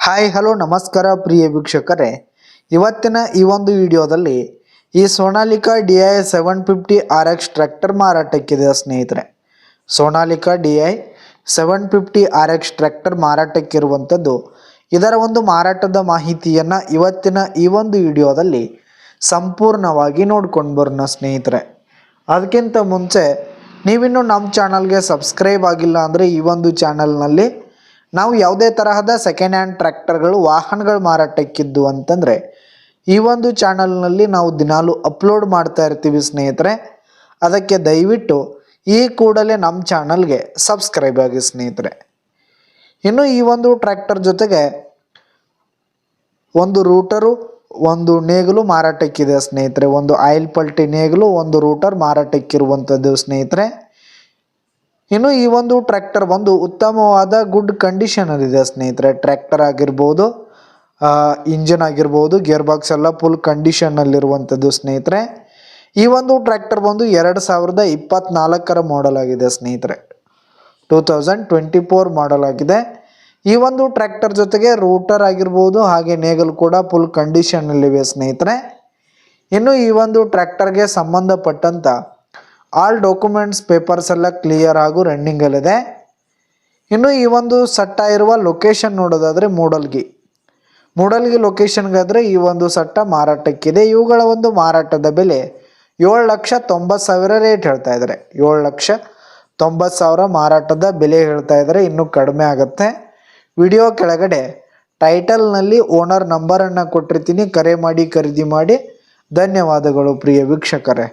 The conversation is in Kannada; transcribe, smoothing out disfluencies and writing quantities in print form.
ಹಾಯ್ ಹಲೋ ನಮಸ್ಕಾರ ಪ್ರಿಯ ವೀಕ್ಷಕರೇ, ಇವತ್ತಿನ ಈ ಒಂದು ವಿಡಿಯೋದಲ್ಲಿ ಈ ಸೋನಾಲಿಕಾ DI 750 RX ಟ್ರ್ಯಾಕ್ಟರ್ ಮಾರಾಟಕ್ಕಿದೆ ಸ್ನೇಹಿತರೆ. ಸೋನಾಲಿಕಾ DI 750 RX ಟ್ರ್ಯಾಕ್ಟರ್ ಮಾರಾಟಕ್ಕಿರುವಂಥದ್ದು. ಇದರ ಒಂದು ಮಾರಾಟದ ಮಾಹಿತಿಯನ್ನು ಇವತ್ತಿನ ಈ ಒಂದು ವಿಡಿಯೋದಲ್ಲಿ ಸಂಪೂರ್ಣವಾಗಿ ನೋಡ್ಕೊಂಡು ಬರೋಣ ಸ್ನೇಹಿತರೆ. ಅದಕ್ಕಿಂತ ಮುಂಚೆ ನೀವಿನ್ನೂ ನಮ್ಮ ಚಾನಲ್ಗೆ ಸಬ್ಸ್ಕ್ರೈಬ್ ಆಗಿಲ್ಲ ಅಂದರೆ ಈ ಒಂದು ಚಾನಲ್ನಲ್ಲಿ ನಾವು ಯಾವುದೇ ತರಹದ ಸೆಕೆಂಡ್ ಹ್ಯಾಂಡ್ ಟ್ರ್ಯಾಕ್ಟರ್ಗಳು ವಾಹನಗಳು ಮಾರಾಟಕ್ಕಿದ್ದು ಅಂತಂದರೆ ಈ ಒಂದು ಚಾನಲ್ನಲ್ಲಿ ನಾವು ದಿನಾಲು ಅಪ್ಲೋಡ್ ಮಾಡ್ತಾ ಇರ್ತೀವಿ ಸ್ನೇಹಿತರೆ. ಅದಕ್ಕೆ ದಯವಿಟ್ಟು ಈ ಕೂಡಲೇ ನಮ್ಮ ಚಾನಲ್ಗೆ ಸಬ್ಸ್ಕ್ರೈಬ್ ಆಗಿ ಸ್ನೇಹಿತರೆ. ಇನ್ನು ಈ ಒಂದು ಟ್ರ್ಯಾಕ್ಟರ್ ಜೊತೆಗೆ ಒಂದು ರೂಟರು, ಒಂದು ನೇಗಿಲು ಮಾರಾಟಕ್ಕಿದೆ ಸ್ನೇಹಿತರೆ. ಒಂದು ಆಯಿಲ್ ಪಲ್ಟಿ ನೇಗಿಲು, ಒಂದು ರೂಟರ್ ಮಾರಾಟಕ್ಕಿರುವಂಥದ್ದು ಸ್ನೇಹಿತರೆ. ಇನ್ನು ಈ ಒಂದು ಟ್ರ್ಯಾಕ್ಟರ್ ಒಂದು ಉತ್ತಮವಾದ ಗುಡ್ ಕಂಡೀಷನಲ್ಲಿದೆ ಸ್ನೇಹಿತರೆ. ಟ್ರ್ಯಾಕ್ಟರ್ ಆಗಿರ್ಬೋದು, ಇಂಜಿನ್ ಆಗಿರ್ಬೋದು, ಗೇರ್ ಬಾಕ್ಸ್ ಎಲ್ಲ ಫುಲ್ ಕಂಡೀಷನ್ನಲ್ಲಿರುವಂಥದ್ದು ಸ್ನೇಹಿತರೆ. ಈ ಒಂದು ಟ್ರ್ಯಾಕ್ಟರ್ ಬಂದು 2024 ಮಾಡೆಲ್ ಆಗಿದೆ ಸ್ನೇಹಿತರೆ. 2024 ಮಾಡೆಲ್ ಆಗಿದೆ. ಈ ಒಂದು ಟ್ರ್ಯಾಕ್ಟರ್ ಜೊತೆಗೆ ರೂಟರ್ ಆಗಿರ್ಬೋದು ಹಾಗೆ ನೇಗಲ್ ಕೂಡ ಫುಲ್ ಕಂಡೀಷನ್ನಲ್ಲಿವೆ ಸ್ನೇಹಿತರೆ. ಇನ್ನು ಈ ಒಂದು ಟ್ರ್ಯಾಕ್ಟರ್ಗೆ ಸಂಬಂಧಪಟ್ಟಂಥ ಆಲ್ ಡಾಕ್ಯುಮೆಂಟ್ಸ್ ಪೇಪರ್ಸ್ ಎಲ್ಲ ಕ್ಲಿಯರ್ ಹಾಗೂ ರನ್ನಿಂಗಲ್ಲಿದೆ. ಇನ್ನು ಈ ಒಂದು ಸಟ್ಟ ಇರುವ ಲೊಕೇಶನ್ ನೋಡೋದಾದರೆ ಮೂಡಲ್ಗಿ ಲೊಕೇಶನ್ಗಾದರೆ ಈ ಒಂದು ಸಟ್ಟ ಮಾರಾಟಕ್ಕಿದೆ. ಇವುಗಳ ಒಂದು ಮಾರಾಟದ ಬೆಲೆ 7,90,000 ರೇಟ್ ಹೇಳ್ತಾ ಇದ್ದಾರೆ. 7,90,000 ಮಾರಾಟದ ಬೆಲೆ ಹೇಳ್ತಾ ಇದ್ದಾರೆ. ಇನ್ನೂ ಕಡಿಮೆ ಆಗುತ್ತೆ. ವಿಡಿಯೋ ಕೆಳಗಡೆ ಟೈಟಲ್ನಲ್ಲಿ ಓನರ್ ನಂಬರನ್ನು ಕೊಟ್ಟಿರ್ತೀನಿ, ಕರೆ ಮಾಡಿ ಖರೀದಿ ಮಾಡಿ. ಧನ್ಯವಾದಗಳು ಪ್ರಿಯ ವೀಕ್ಷಕರೇ.